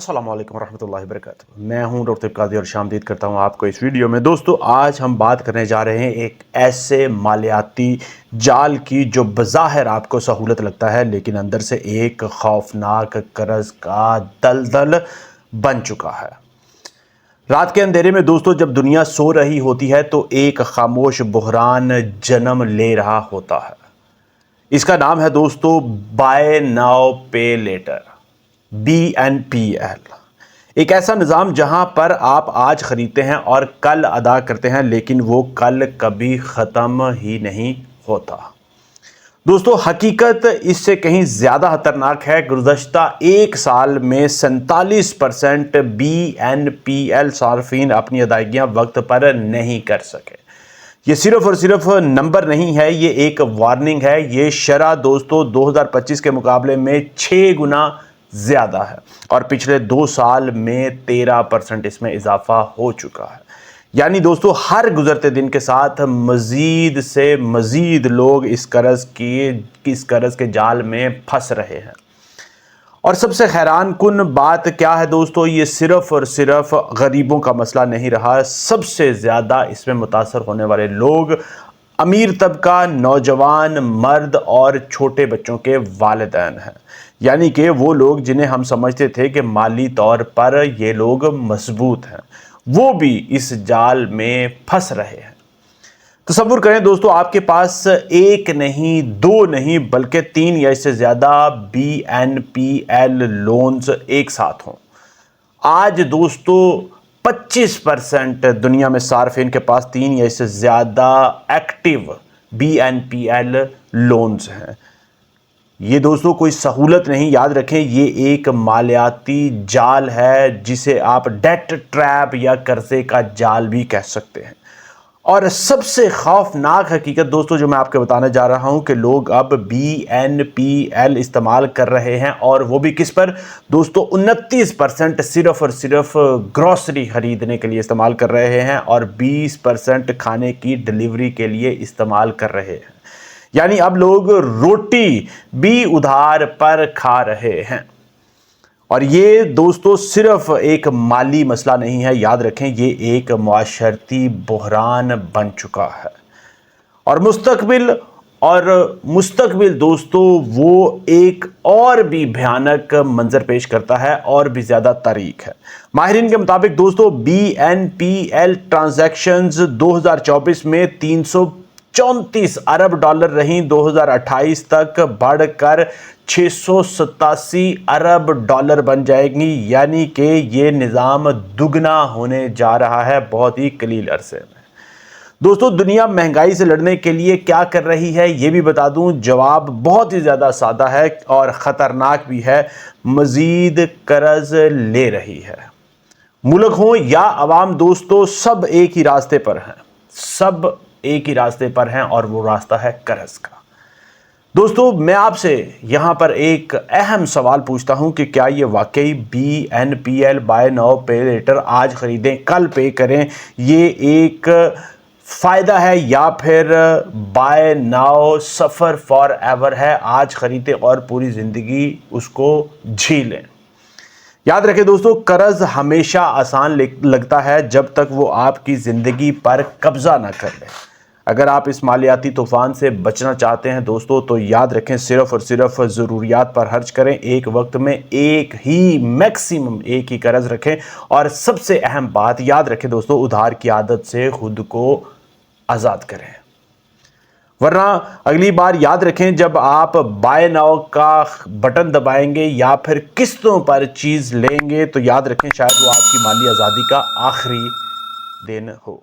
अस्सलामु अलैकुम रहमतुल्लाहि वबरकातुहू। मैं हूं डॉक्टर कादिर और शामदीद करता हूं आपको इस वीडियो में। दोस्तों, आज हम बात करने जा रहे हैं एक ऐसे मालियाती जाल की जो बज़ाहिर आपको सहूलत लगता है, लेकिन अंदर से एक खौफनाक कर्ज का दलदल बन चुका है। रात के अंधेरे में दोस्तों, जब दुनिया सो रही होती है तो एक खामोश बुहरान जन्म ले रहा होता है। इसका नाम है दोस्तों बाय नाउ पे लेटर, BNPL। एक ऐसा निज़ाम जहां पर आप आज ख़रीदते हैं और कल अदा करते हैं, लेकिन वो कल कभी ख़त्म ही नहीं होता। दोस्तों, हकीकत इससे कहीं ज़्यादा खतरनाक है। गुज़श्ता एक साल में 47% BNPL सार्फिन अपनी अदायगियाँ वक्त पर नहीं कर सके। ये सिर्फ और सिर्फ नंबर नहीं है, ये एक वार्निंग है। ये शरह दोस्तों 2025 के मुकाबले में 6 गुना ज़्यादा है और पिछले 2 साल में 13% इसमें इजाफा हो चुका है। यानी दोस्तों, हर गुजरते दिन के साथ मज़ीद से मज़ीद लोग इस कर्ज के जाल में फंस रहे हैं। और सबसे हैरान कुन बात क्या है दोस्तों, ये सिर्फ और सिर्फ गरीबों का मसला नहीं रहा। सबसे ज़्यादा इसमें मुतासर होने वाले लोग अमीर तबका, नौजवान, मर्द और छोटे बच्चों के वालिदैन हैं। यानी कि वो लोग जिन्हें हम समझते थे कि माली तौर पर ये लोग मजबूत हैं, वो भी इस जाल में फंस रहे हैं। तसव्वुर करें दोस्तों, आपके पास एक नहीं, 2 नहीं, बल्कि 3 या इससे ज़्यादा BNPL लोन्स एक साथ हों। आज दोस्तों 25% दुनिया में सार्फिन के पास 3 या इससे ज़्यादा एक्टिव BNPL लोन्स हैं। ये दोस्तों कोई सहूलत नहीं, याद रखें, ये एक मालियाती जाल है जिसे आप डेट ट्रैप या कर्जे का जाल भी कह सकते हैं। और सबसे खौफनाक हकीकत दोस्तों जो मैं आपको बताने जा रहा हूं कि लोग अब BNPL इस्तेमाल कर रहे हैं, और वो भी किस पर दोस्तों, 29% सिर्फ और सिर्फ ग्रॉसरी खरीदने के लिए इस्तेमाल कर रहे हैं और 20% खाने की डिलीवरी के लिए इस्तेमाल कर रहे हैं। यानी अब लोग रोटी भी उधार पर खा रहे हैं। और ये दोस्तों सिर्फ एक माली मसला नहीं है, याद रखें, ये एक मुआशरती बुहरान बन चुका है। और मुस्तकबिल दोस्तों वो एक और भी भयानक मंजर पेश करता है और भी ज़्यादा तारीख है। माहिरीन के मुताबिक दोस्तों BNPL ट्रांजैक्शंस 2024 में 334 अरब डॉलर रहीं। 2028 तक बढ़कर 687 अरब डॉलर बन जाएगी। यानी कि ये निज़ाम दुगना होने जा रहा है बहुत ही कलील अरसे में। दोस्तों, दुनिया महंगाई से लड़ने के लिए क्या कर रही है ये भी बता दूं। जवाब बहुत ही ज़्यादा सादा है और ख़तरनाक भी है। मज़ीद कर्ज ले रही है। मुल्क हो या अवाम दोस्तों, सब एक ही रास्ते पर हैं, सब एक ही रास्ते पर हैं, और वो रास्ता है कर्ज का। दोस्तों, मैं आपसे यहाँ पर एक अहम सवाल पूछता हूँ कि क्या ये वाकई BNPL बाय नाउ पे लेटर आज ख़रीदें कल पे करें, ये एक फ़ायदा है, या फिर buy now suffer forever है, आज ख़रीदें और पूरी ज़िंदगी उसको झेलें। याद रखें दोस्तों, कर्ज हमेशा आसान लगता है जब तक वो आपकी ज़िंदगी पर कब्ज़ा ना कर ले। अगर आप इस मालियाती तूफ़ान से बचना चाहते हैं दोस्तों, तो याद रखें, सिर्फ़ और सिर्फ ज़रूरियात पर खर्च करें। एक वक्त में एक ही, मैक्सिमम एक ही कर्ज रखें। और सबसे अहम बात याद रखें दोस्तों, उधार की आदत से खुद को आज़ाद करें, वरना अगली बार याद रखें जब आप बाय नाउ का बटन दबाएंगे या फिर किस्तों पर चीज़ लेंगे, तो याद रखें शायद वो आपकी माली आज़ादी का आखिरी दिन हो।